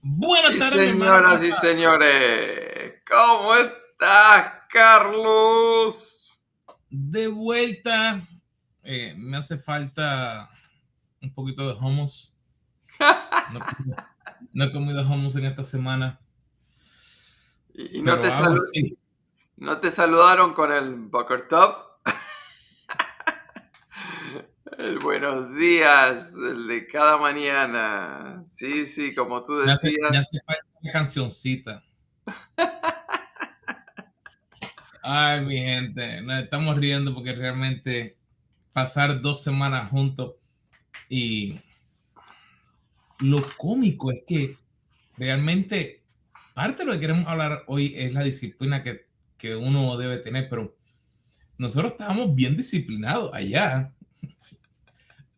Buenas Sí, tardes, mi hermano, ¿cómo señoras y estás? señores, ¿cómo estás, Carlos? De vuelta, me hace falta un poquito de hummus. No, no he comido hummus en esta semana, Y no pero te aún así, no te saludaron con el Bucker Top, el buenos días, el de cada mañana. Sí, sí, como tú me hace decías. falta una cancioncita. Ay, mi gente, nos estamos riendo porque realmente pasar 2 semanas juntos y lo cómico es que realmente parte de lo que queremos hablar hoy es la disciplina que uno debe tener, pero nosotros estábamos bien disciplinados allá.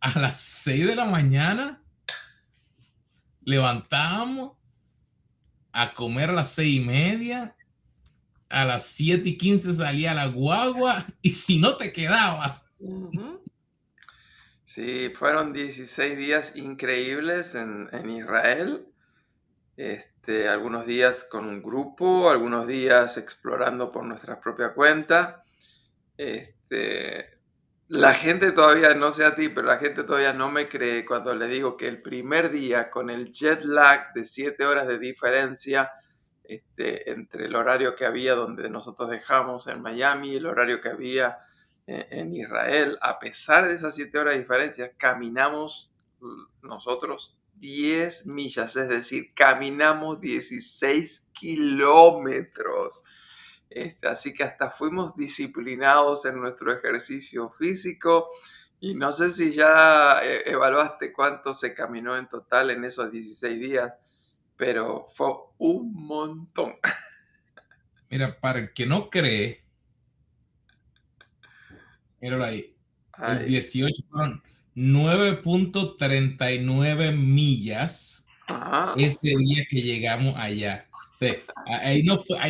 A las 6 de la mañana levantábamos a comer a las 6:30, a las 7:15 salía la guagua y si no te quedabas. Ujú. Sí, fueron 16 días increíbles en Israel. Algunos días con un grupo, algunos días explorando por nuestra propia cuenta. Este, la gente todavía, no sé a ti, pero la gente todavía no me cree cuando le digo que el primer día con el jet lag de 7 horas de diferencia entre el horario que había donde nosotros dejamos en Miami y el horario que había en Israel, a pesar de esas 7 horas de diferencia, caminamos nosotros 10 millas, es decir, caminamos 16 kilómetros. Así que hasta fuimos disciplinados en nuestro ejercicio físico y no sé si ya evaluaste cuánto se caminó en total en esos 16 días, pero fue un montón. Mira, para el que no cree, míralo ahí, el Ay, 18 fueron 9.39 millas ajá. ese día que llegamos allá. O sea, ahí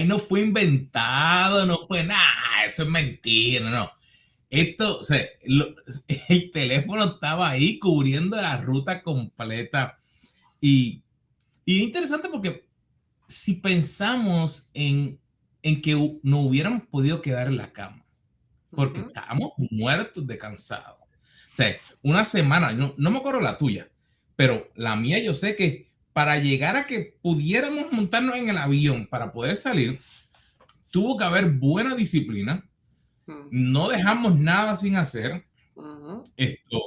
no fue inventado, no fue nada, eso es mentira, no. Esto, o sea, el teléfono estaba ahí cubriendo la ruta completa. Y, y es interesante porque si pensamos en que no hubiéramos podido quedar en la cama, porque Ujú. estábamos muertos de cansado. O sea, una semana, no me acuerdo la tuya, pero la mía yo sé que para llegar a que pudiéramos montarnos en el avión para poder salir, tuvo que haber buena disciplina, Mm, no dejamos nada sin hacer ujú. esto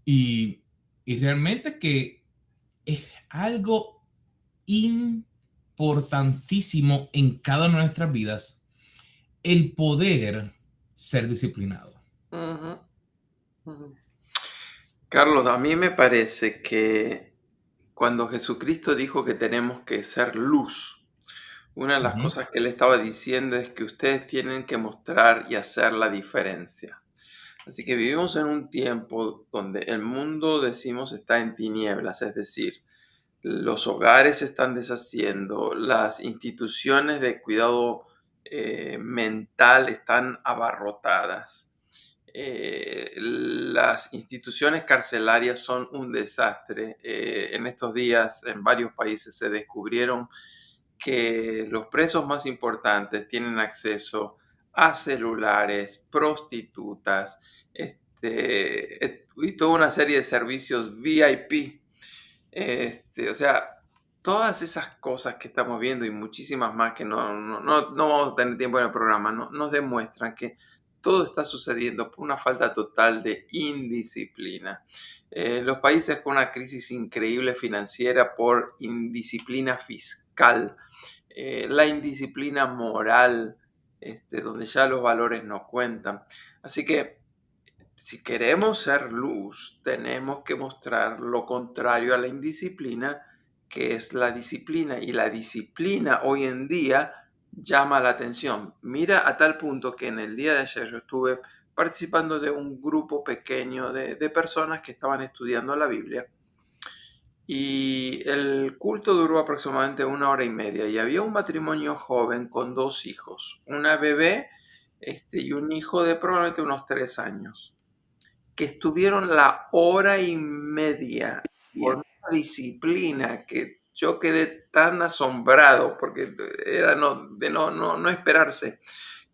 y, y realmente que es algo importantísimo en cada una de nuestras vidas el poder ser disciplinado. Ujú, ujú. Carlos, a mí me parece que cuando Jesucristo dijo que tenemos que ser luz, una de las Ujú. cosas que él estaba diciendo es que ustedes tienen que mostrar y hacer la diferencia. Así que vivimos en un tiempo donde el mundo, decimos, está en tinieblas, es decir, los hogares se están deshaciendo, las instituciones de cuidado mental están abarrotadas. Las instituciones carcelarias son un desastre. En estos días en varios países se descubrieron que los presos más importantes tienen acceso a celulares, prostitutas, y toda una serie de servicios VIP. O sea, todas esas cosas que estamos viendo y muchísimas más que no vamos a tener tiempo en el programa, nos demuestran que todo está sucediendo por una falta total de indisciplina. Los países con una crisis increíble financiera por indisciplina fiscal, la indisciplina moral, donde ya los valores no cuentan. Así que si queremos ser luz, tenemos que mostrar lo contrario a la indisciplina, que es la disciplina. Y la disciplina hoy en día llama la atención. Mira a tal punto que en el día de ayer yo estuve participando de un grupo pequeño de personas que estaban estudiando la Biblia. Y el culto duró aproximadamente 1 hora y media y había un matrimonio joven con 2 hijos, una bebé y un hijo de probablemente unos 3 años, que estuvieron la hora y media con una disciplina que yo quedé tan asombrado porque era no esperarse,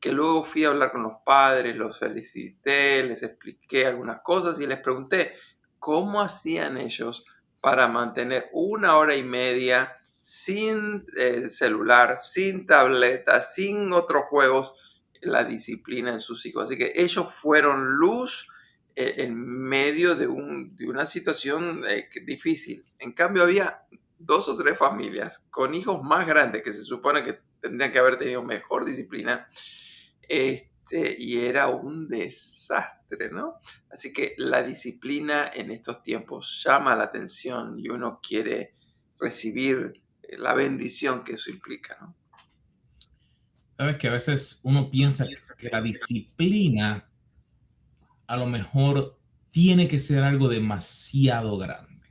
que luego fui a hablar con los padres, los felicité, les expliqué algunas cosas y les pregunté cómo hacían ellos para mantener 1 hora y media sin celular, sin tableta, sin otros juegos, la disciplina en sus hijos. Así que ellos fueron luz en medio de una situación difícil. En cambio, había 2 o 3 familias con hijos más grandes que se supone que tendrían que haber tenido mejor disciplina, y era un desastre, ¿no? Así que la disciplina en estos tiempos llama la atención y uno quiere recibir la bendición que eso implica, ¿no? Sabes que a veces uno piensa que la disciplina a lo mejor tiene que ser algo demasiado grande.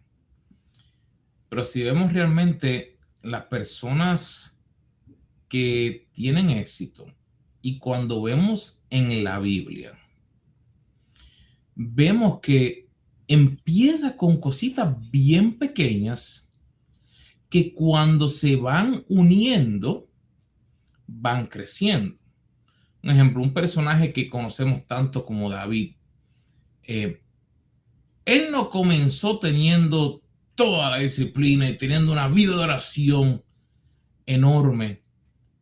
Pero si vemos realmente las personas que tienen éxito y cuando vemos en la Biblia, vemos que empieza con cositas bien pequeñas que cuando se van uniendo, van creciendo. Un ejemplo, un personaje que conocemos tanto como David. Él no comenzó teniendo toda la disciplina y teniendo una vida de oración enorme,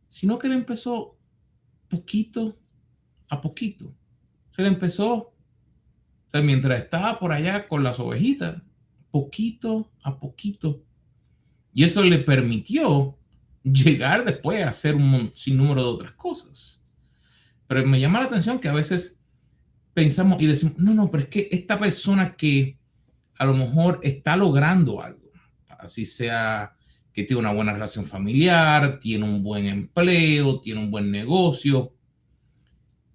sino que él empezó poquito a poquito. Él empezó, o sea, mientras estaba por allá con las ovejitas, poquito a poquito. Y eso le permitió llegar después a hacer un sinnúmero de otras cosas. Pero me llama la atención que a veces pensamos y decimos, no, pero es que esta persona que a lo mejor está logrando algo, así sea que tiene una buena relación familiar, tiene un buen empleo, tiene un buen negocio,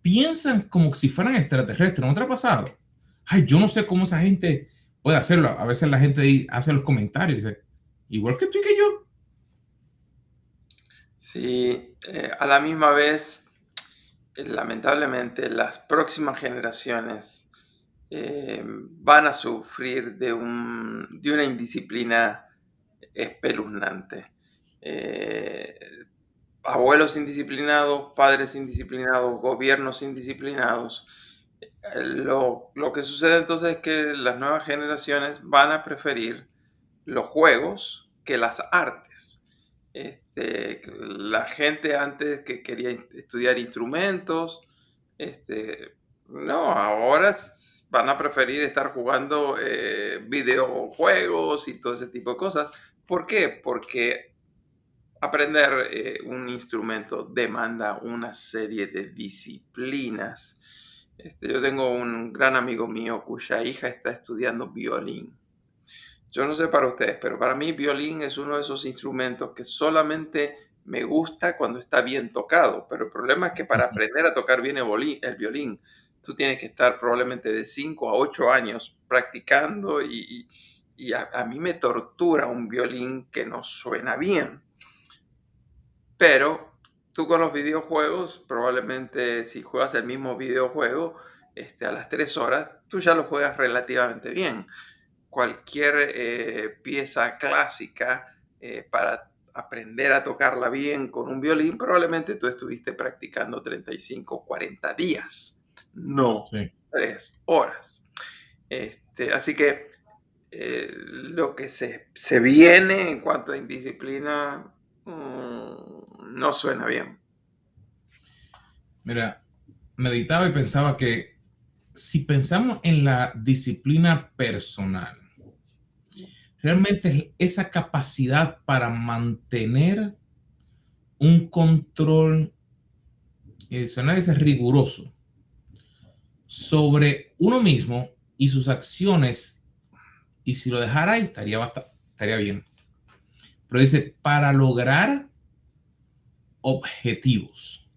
piensan como si fueran extraterrestres. ¿No te ha pasado? Ay, yo no sé cómo esa gente puede hacerlo. A veces la gente hace los comentarios y dice, igual que tú y que yo. Sí, a la misma vez, lamentablemente, las próximas generaciones van a sufrir de una indisciplina espeluznante. Abuelos indisciplinados, padres indisciplinados, gobiernos indisciplinados. Lo que sucede entonces es que las nuevas generaciones van a preferir los juegos que las artes. La gente antes que quería estudiar instrumentos, no, ahora van a preferir estar jugando videojuegos y todo ese tipo de cosas. ¿Por qué? Porque aprender un instrumento demanda una serie de disciplinas. Yo tengo un gran amigo mío cuya hija está estudiando violín. Yo no sé para ustedes, pero para mí violín es uno de esos instrumentos que solamente me gusta cuando está bien tocado. Pero el problema es que para aprender a tocar bien el violín, tú tienes que estar probablemente de 5 a 8 años practicando y a mí me tortura un violín que no suena bien. Pero tú con los videojuegos, probablemente si juegas el mismo videojuego, a las 3 horas, tú ya lo juegas relativamente bien. Cualquier pieza clásica para aprender a tocarla bien con un violín, probablemente tú estuviste practicando 35, 40 días, no Sí. 3 horas. Así que lo que se viene en cuanto a indisciplina no suena bien. Mira, meditaba y pensaba que si pensamos en la disciplina personal, realmente esa capacidad para mantener un control, suena a veces riguroso, sobre uno mismo y sus acciones, y si lo dejara ahí estaría bien. Pero dice, para lograr objetivos.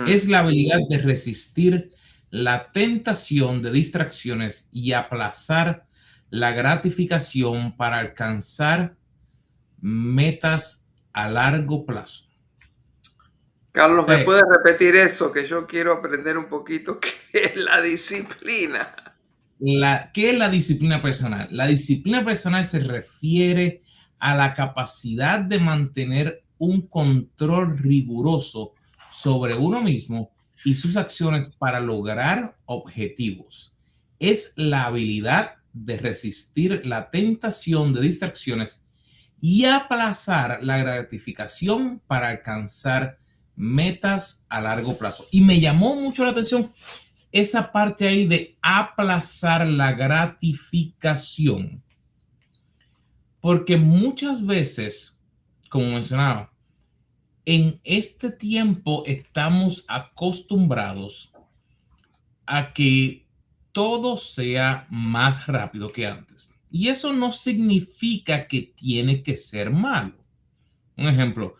Es la habilidad de resistir la tentación de distracciones y aplazar la gratificación para alcanzar metas a largo plazo. Carlos, ¿me puedes repetir eso? Que yo quiero aprender un poquito qué es la disciplina. ¿Qué es la disciplina personal? La disciplina personal se refiere a la capacidad de mantener un control riguroso sobre uno mismo y sus acciones para lograr objetivos. Es la habilidad de resistir la tentación de distracciones y aplazar la gratificación para alcanzar metas a largo plazo. Y me llamó mucho la atención esa parte ahí de aplazar la gratificación, porque muchas veces, como mencionaba, en este tiempo estamos acostumbrados a que todo sea más rápido que antes. Y eso no significa que tiene que ser malo. Un ejemplo,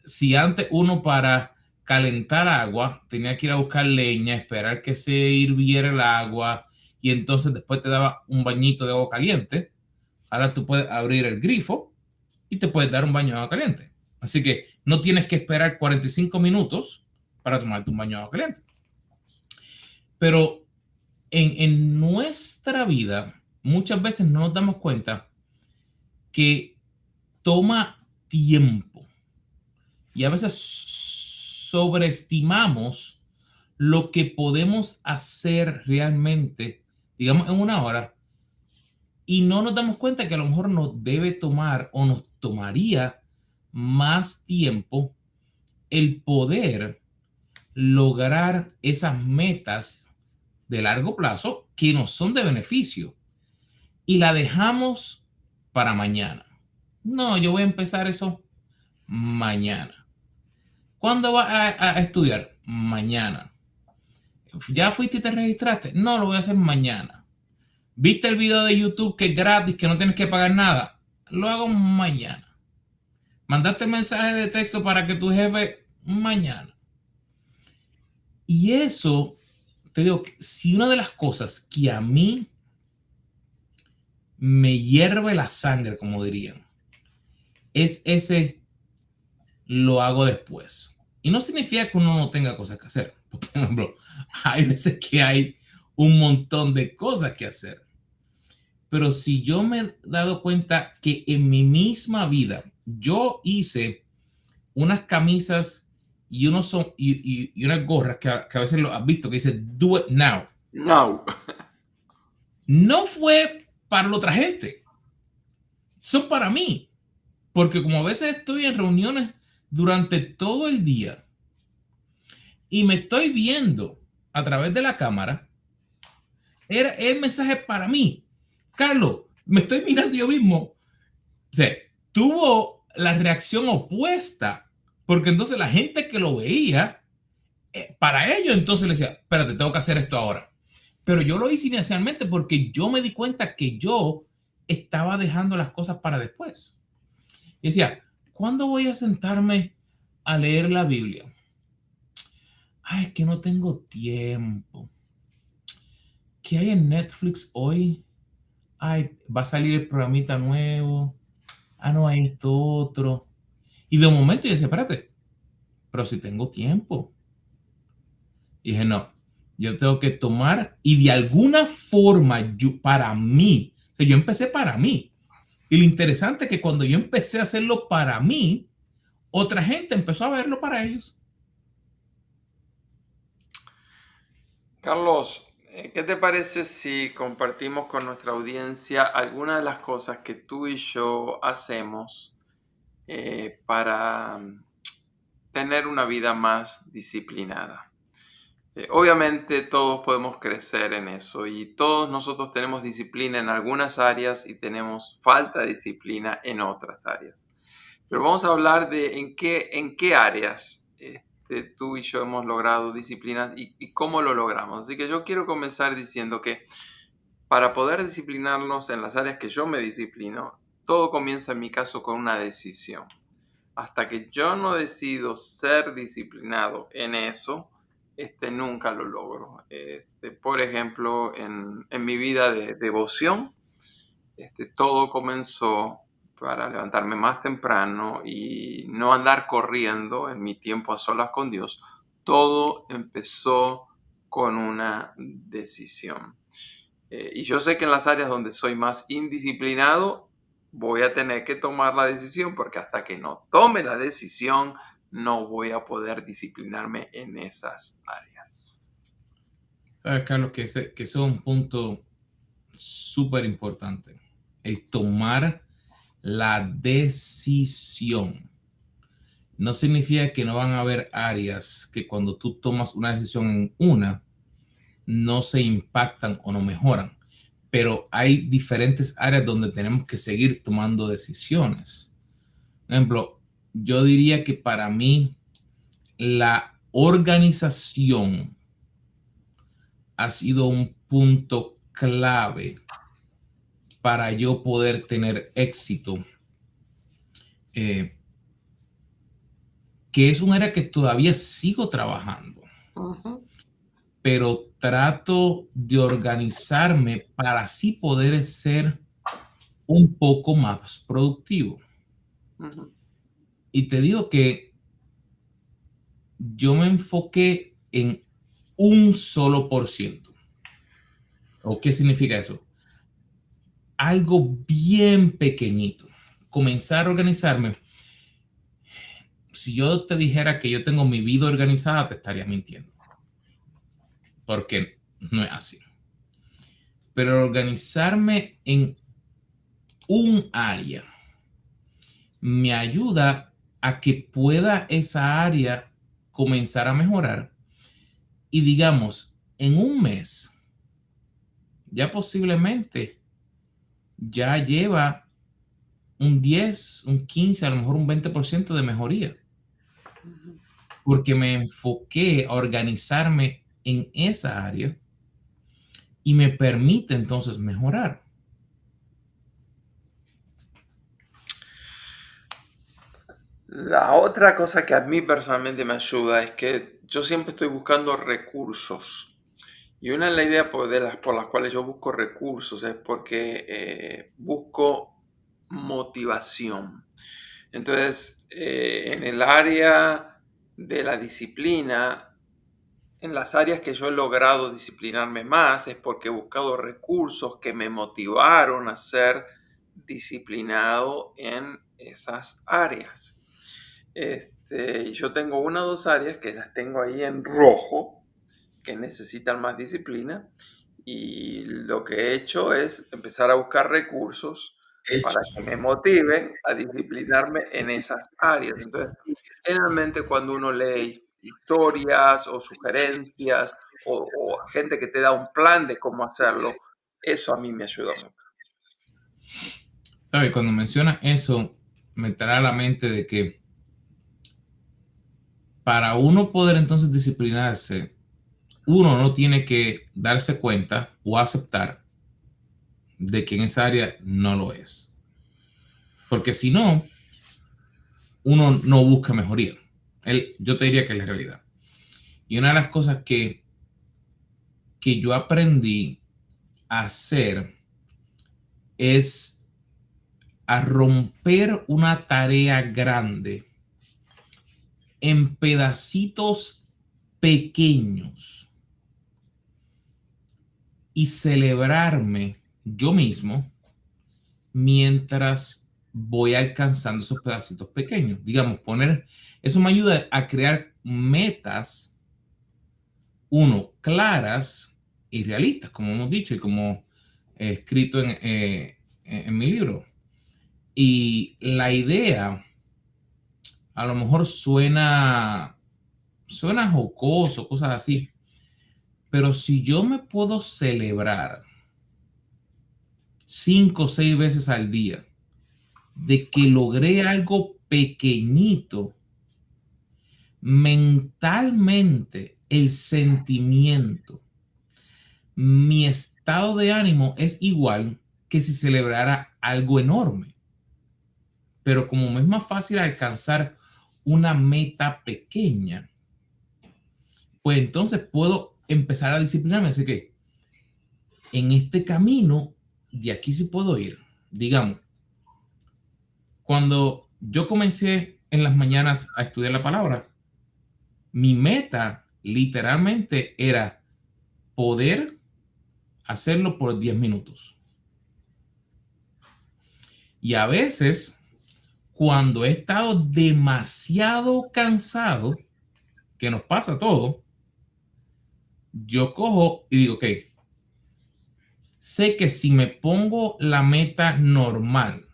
si antes uno para calentar agua tenía que ir a buscar leña, esperar que se hirviera el agua y entonces después te daba un bañito de agua caliente, ahora tú puedes abrir el grifo y te puedes dar un baño de agua caliente. Así que no tienes que esperar 45 minutos para tomarte un baño de agua caliente. Pero en nuestra vida muchas veces no nos damos cuenta que toma tiempo y a veces sobreestimamos lo que podemos hacer realmente, digamos, en una hora y no nos damos cuenta que a lo mejor nos debe tomar o nos tomaría más tiempo el poder lograr esas metas de largo plazo que nos son de beneficio y la dejamos para mañana. No, yo voy a empezar eso mañana. ¿Cuándo vas a estudiar? Mañana. ¿Ya fuiste y te registraste? No, lo voy a hacer mañana. ¿Viste el video de YouTube que es gratis, que no tienes que pagar nada? Lo hago mañana. ¿Mandaste el mensaje de texto para que tu jefe? Mañana. Y eso, te digo, si una de las cosas que a mí me hierve la sangre, como dirían, es ese lo hago después. Y no significa que uno no tenga cosas que hacer. Por ejemplo, hay veces que hay un montón de cosas que hacer. Pero si yo me he dado cuenta que en mi misma vida yo hice unas camisas y, unos son, y unas gorras que a veces lo has visto que dice do it now. No. No fue para la otra gente. Son para mí. Porque como a veces estoy en reuniones durante todo el día y me estoy viendo a través de la cámara, era el mensaje para mí. Carlos, me estoy mirando yo mismo. O sea, tuvo la reacción opuesta, porque entonces la gente que lo veía, para ellos entonces le decía, espérate, tengo que hacer esto ahora. Pero yo lo hice inicialmente porque yo me di cuenta que yo estaba dejando las cosas para después. Y decía, ¿cuándo voy a sentarme a leer la Biblia? Ay, es que no tengo tiempo. ¿Qué hay en Netflix hoy? Ay, va a salir el programita nuevo. Ah, no, hay esto otro. Y de un momento yo decía, espérate, pero si tengo tiempo. Y dije, no, yo tengo que tomar y de alguna forma yo, para mí, o sea, yo empecé para mí. Y lo interesante es que cuando yo empecé a hacerlo para mí, otra gente empezó a verlo para ellos. Carlos, ¿qué te parece si compartimos con nuestra audiencia algunas de las cosas que tú y yo hacemos para tener una vida más disciplinada? Obviamente todos podemos crecer en eso y todos nosotros tenemos disciplina en algunas áreas y tenemos falta de disciplina en otras áreas. Pero vamos a hablar de en qué áreas tú y yo hemos logrado disciplinas y cómo lo logramos. Así que yo quiero comenzar diciendo que para poder disciplinarnos en las áreas que yo me disciplino, todo comienza en mi caso con una decisión. Hasta que yo no decido ser disciplinado en eso, nunca lo logro. Por ejemplo, en mi vida de devoción, todo comenzó para levantarme más temprano y no andar corriendo en mi tiempo a solas con Dios. Todo empezó con una decisión. Y yo sé que en las áreas donde soy más indisciplinado, voy a tener que tomar la decisión, porque hasta que no tome la decisión, no voy a poder disciplinarme en esas áreas. Sabes, Carlos, que eso es un punto súper importante. El tomar la decisión. No significa que no van a haber áreas que cuando tú tomas una decisión en una, no se impactan o no mejoran. Pero hay diferentes áreas donde tenemos que seguir tomando decisiones. Por ejemplo, yo diría que para mí la organización ha sido un punto clave para yo poder tener éxito, que es un área que todavía sigo trabajando, pero trato de organizarme para así poder ser un poco más productivo. Y te digo que yo me enfoqué en un solo por ciento. ¿O qué significa eso? Algo bien pequeñito. Comenzar a organizarme. Si yo te dijera que yo tengo mi vida organizada, te estaría mintiendo. Porque no es así. Pero organizarme en un área me ayuda a que pueda esa área comenzar a mejorar. Y digamos, en un mes, ya posiblemente ya lleva un 10, un 15, a lo mejor un 20% de mejoría. Porque me enfoqué a organizarme en esa área y me permite entonces mejorar. La otra cosa que a mí personalmente me ayuda es que yo siempre estoy buscando recursos. Y una de las ideas por las cuales yo busco recursos es porque busco motivación. Entonces, en el área de la disciplina, en las áreas que yo he logrado disciplinarme más es porque he buscado recursos que me motivaron a ser disciplinado en esas áreas. Yo tengo una o dos áreas que las tengo ahí en rojo, que necesitan más disciplina, y lo que he hecho es empezar a buscar recursos para que me motiven a disciplinarme en esas áreas. Entonces, generalmente cuando uno lee historias o sugerencias o gente que te da un plan de cómo hacerlo, eso a mí me ayuda mucho. ¿Sabes? Cuando menciona eso, me trae a la mente de que para uno poder entonces disciplinarse, uno no tiene que darse cuenta o aceptar de que en esa área no lo es. Porque si no, uno no busca mejoría. Yo te diría que es la realidad. Y una de las cosas que yo aprendí a hacer es a romper una tarea grande en pedacitos pequeños y celebrarme yo mismo mientras voy alcanzando esos pedacitos pequeños. Digamos, eso me ayuda a crear metas, claras y realistas, como hemos dicho y como he escrito en mi libro. Y la idea a lo mejor suena jocoso, cosas así, pero si yo me puedo celebrar 5 o 6 veces al día de que logré algo pequeñito, mentalmente el sentimiento, mi estado de ánimo es igual que si celebrara algo enorme. Pero como me es más fácil alcanzar una meta pequeña, pues entonces puedo empezar a disciplinarme. Así que en este camino, de aquí sí puedo ir. Digamos, cuando yo comencé en las mañanas a estudiar la palabra, mi meta literalmente era poder hacerlo por 10 minutos. Y a veces, cuando he estado demasiado cansado, que nos pasa a todos, yo cojo y digo, ok, sé que si me pongo la meta normal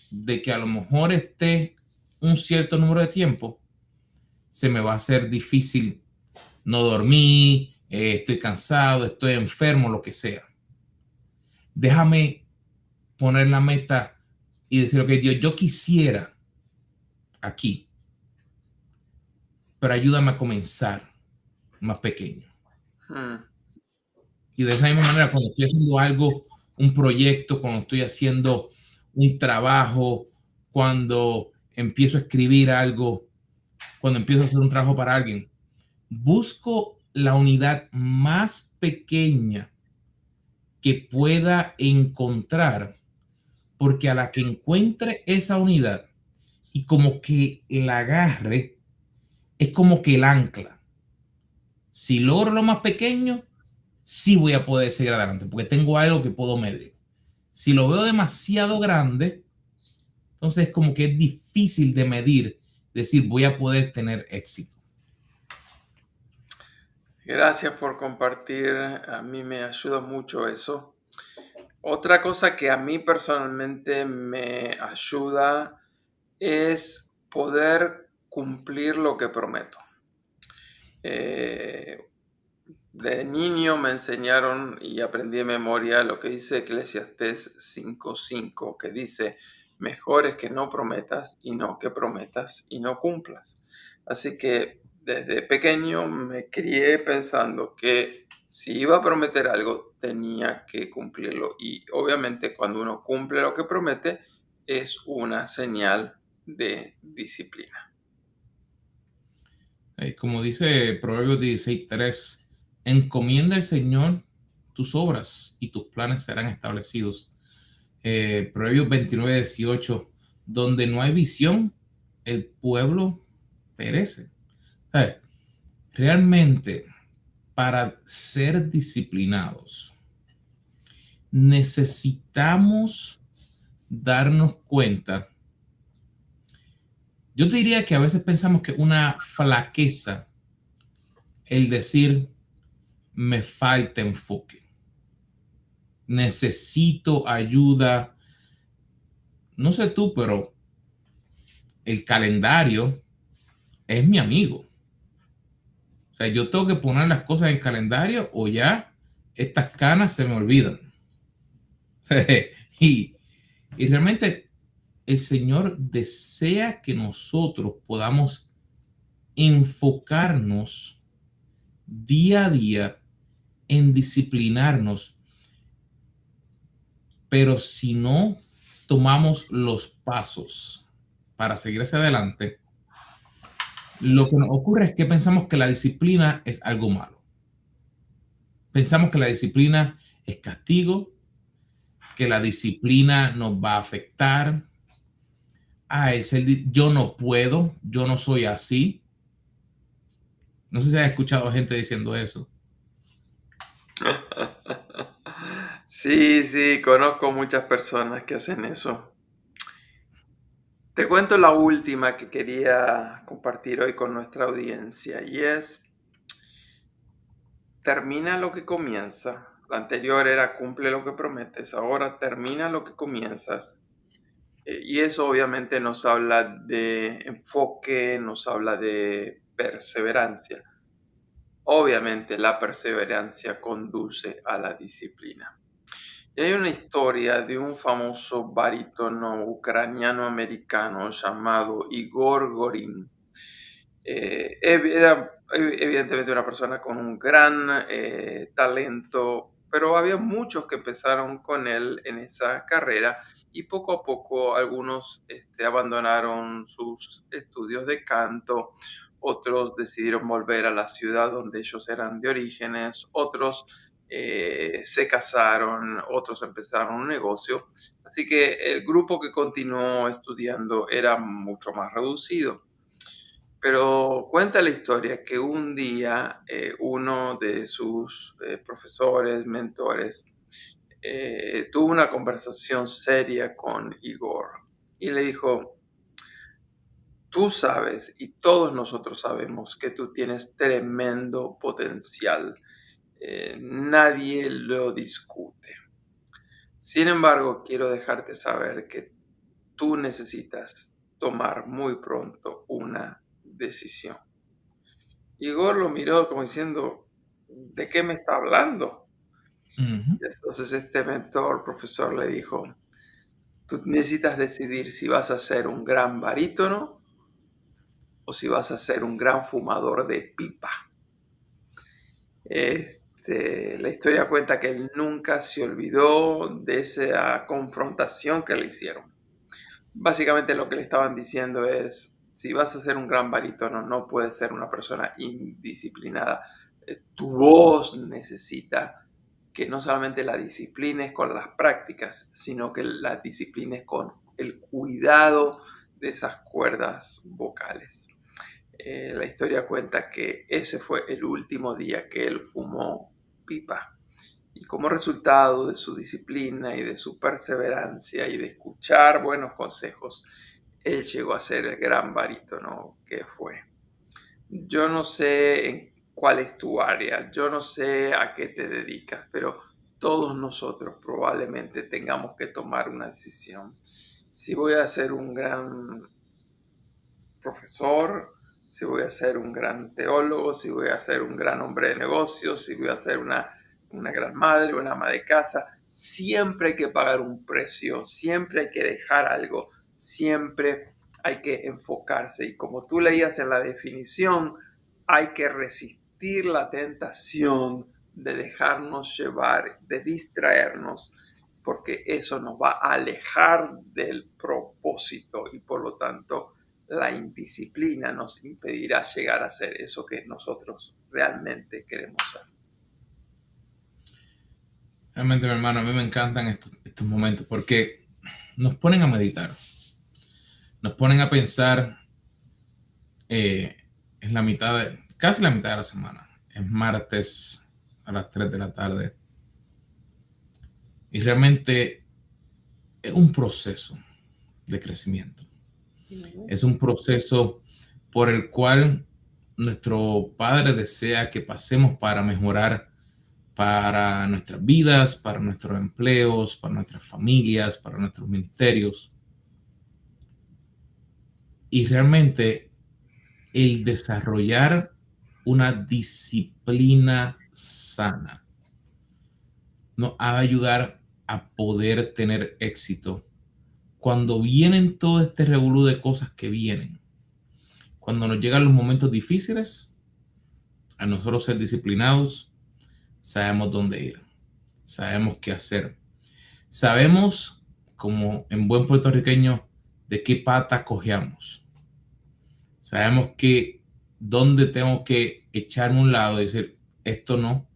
de que a lo mejor esté un cierto número de tiempo, se me va a hacer difícil no dormir, estoy cansado, estoy enfermo, lo que sea. Déjame poner la meta y decir, ok, Dios, yo quisiera aquí, pero ayúdame a comenzar más pequeño. Mm. Y de esa misma manera, cuando estoy haciendo algo, un proyecto, cuando estoy haciendo un trabajo, cuando empiezo a escribir algo, cuando empiezo a hacer un trabajo para alguien, busco la unidad más pequeña que pueda encontrar, porque a la que encuentre esa unidad y como que la agarre, es como que el ancla. Si logro lo más pequeño, sí voy a poder seguir adelante, porque tengo algo que puedo medir. Si lo veo demasiado grande, entonces como que es difícil de medir, decir voy a poder tener éxito. Gracias por compartir. A mí me ayuda mucho eso. Otra cosa que a mí personalmente me ayuda es poder cumplir lo que prometo. Eh, de niño me enseñaron y aprendí de memoria lo que dice Eclesiastés 5:5, que dice, mejor es que no prometas y no que prometas y no cumplas. Así que desde pequeño me crié pensando que si iba a prometer algo, tenía que cumplirlo. Y obviamente cuando uno cumple lo que promete, es una señal de disciplina. Como dice Proverbios 16:3, encomienda al Señor tus obras y tus planes serán establecidos. Proverbios 29:18, donde no hay visión, el pueblo perece. Realmente, para ser disciplinados, necesitamos darnos cuenta. Yo te diría que a veces pensamos que una flaqueza el decir me falta enfoque, necesito ayuda. No sé tú, pero el calendario es mi amigo. O sea, yo tengo que poner las cosas en calendario o ya estas canas se me olvidan. y, y realmente el Señor desea que nosotros podamos enfocarnos día a día en disciplinarnos, pero si no tomamos los pasos para seguir hacia adelante, lo que nos ocurre es que pensamos que la disciplina es algo malo. Pensamos que la disciplina es castigo, que la disciplina nos va a afectar. Yo no puedo, yo no soy así. No sé si has escuchado gente diciendo eso. Sí, sí, conozco muchas personas que hacen eso. Te cuento la última que quería compartir hoy con nuestra audiencia y es, termina lo que comienza. La anterior era cumple lo que prometes, ahora termina lo que comienzas. Y eso obviamente nos habla de enfoque, nos habla de perseverancia. Obviamente la perseverancia conduce a la disciplina. Y hay una historia de un famoso barítono ucraniano-americano llamado Igor Gorin. Era evidentemente una persona con un gran talento, pero había muchos que empezaron con él en esa carrera y poco a poco algunos abandonaron sus estudios de canto, otros decidieron volver a la ciudad donde ellos eran de orígenes, otros se casaron, otros empezaron un negocio. Así que el grupo que continuó estudiando era mucho más reducido. Pero cuenta la historia que un día uno de sus profesores, mentores, tuvo una conversación seria con Igor y le dijo, tú sabes y todos nosotros sabemos que tú tienes tremendo potencial. Nadie lo discute. Sin embargo, quiero dejarte saber que tú necesitas tomar muy pronto una decisión. Igor lo miró como diciendo, ¿de qué me está hablando? Ujú. Entonces este mentor, profesor, le dijo, tú necesitas decidir si vas a ser un gran barítono o si vas a ser un gran fumador de pipa. La historia cuenta que él nunca se olvidó de esa confrontación que le hicieron. Básicamente lo que le estaban diciendo es, si vas a ser un gran barítono, no puedes ser una persona indisciplinada. Tu voz necesita que no solamente la disciplines con las prácticas, sino que la disciplines con el cuidado de esas cuerdas vocales. La historia cuenta que ese fue el último día que él fumó pipa. Y como resultado de su disciplina y de su perseverancia y de escuchar buenos consejos, él llegó a ser el gran barítono que fue. Yo no sé en cuál es tu área, yo no sé a qué te dedicas, pero todos nosotros probablemente tengamos que tomar una decisión. Si voy a ser un gran profesor, si voy a ser un gran teólogo, si voy a ser un gran hombre de negocios, si voy a ser una gran madre, una ama de casa, siempre hay que pagar un precio, siempre hay que dejar algo, siempre hay que enfocarse. Y como tú leías en la definición, hay que resistir la tentación de dejarnos llevar, de distraernos, porque eso nos va a alejar del propósito y por lo tanto la indisciplina nos impedirá llegar a hacer eso que nosotros realmente queremos hacer. Realmente, mi hermano, a mí me encantan estos momentos porque nos ponen a meditar, nos ponen a pensar en la casi la mitad de la semana. Es martes a las 3 de la tarde. Y realmente es un proceso de crecimiento. Es un proceso por el cual nuestro Padre desea que pasemos para mejorar para nuestras vidas, para nuestros empleos, para nuestras familias, para nuestros ministerios. Y realmente el desarrollar una disciplina sana nos va a ayudar a poder tener éxito cuando vienen todo este revolú de cosas que vienen. Cuando nos llegan los momentos difíciles, a nosotros ser disciplinados, sabemos dónde ir, sabemos qué hacer, sabemos, como en buen puertorriqueño, de qué pata cojeamos. Sabemos que dónde tengo que echarme a un lado y decir, esto no,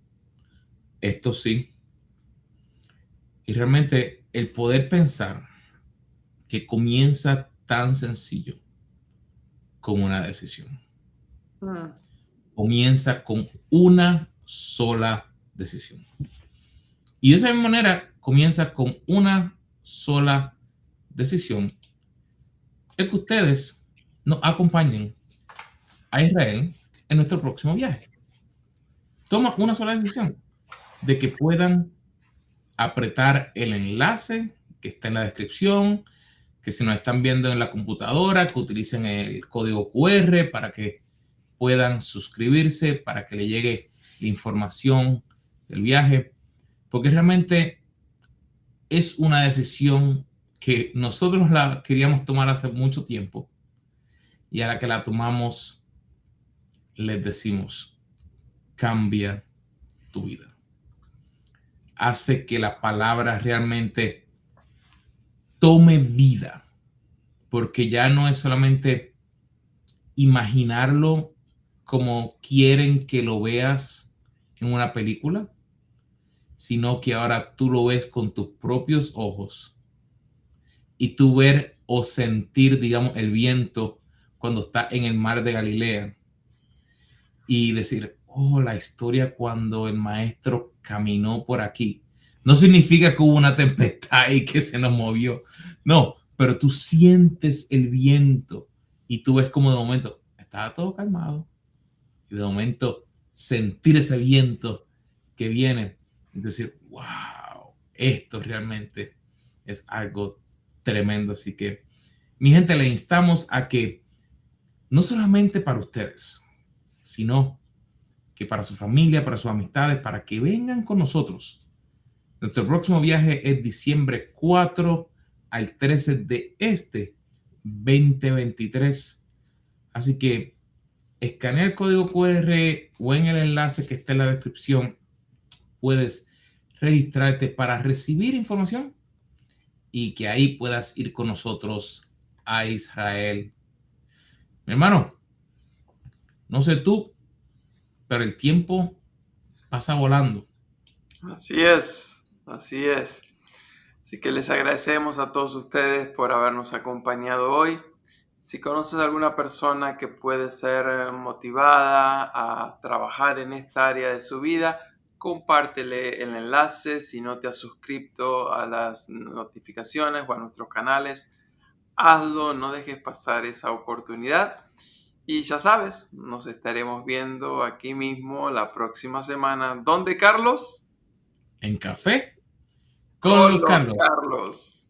esto sí. Y realmente el poder pensar que comienza tan sencillo como una decisión. Mm. Comienza con una sola decisión. Y de esa misma manera comienza con una sola decisión. Es que ustedes nos acompañen a Israel en nuestro próximo viaje. Toma una sola decisión de que puedan apretar el enlace que está en la descripción, que si nos están viendo en la computadora, que utilicen el código QR para que puedan suscribirse, para que le llegue la información del viaje, porque realmente es una decisión que nosotros la queríamos tomar hace mucho tiempo y a la que la tomamos les decimos, cambia tu vida. Hace que la palabra realmente tome vida, porque ya no es solamente imaginarlo como quieren que lo veas en una película, sino que ahora tú lo ves con tus propios ojos y tú ver o sentir, digamos, el viento cuando está en el mar de Galilea y decir, oh, la historia cuando el maestro caminó por aquí. No significa que hubo una tempestad y que se nos movió. No, pero tú sientes el viento y tú ves como de momento estaba todo calmado y de momento sentir ese viento que viene y decir, wow, esto realmente es algo tremendo. Así que, mi gente, le instamos a que no solamente para ustedes, sino que para su familia, para sus amistades, para que vengan con nosotros. Nuestro próximo viaje es diciembre 4 al 13 de este 2023. Así que escanea el código QR o en el enlace que está en la descripción. Puedes registrarte para recibir información y que ahí puedas ir con nosotros a Israel. Mi hermano, no sé tú, pero el tiempo pasa volando. Así es, así es. Así que les agradecemos a todos ustedes por habernos acompañado hoy. Si conoces a alguna persona que puede ser motivada a trabajar en esta área de su vida, compártele el enlace. Si no te has suscrito a las notificaciones o a nuestros canales, hazlo, no dejes pasar esa oportunidad. Y ya sabes, nos estaremos viendo aquí mismo la próxima semana. ¿Dónde, Carlos? En café con Con los los Carlos. Carlos.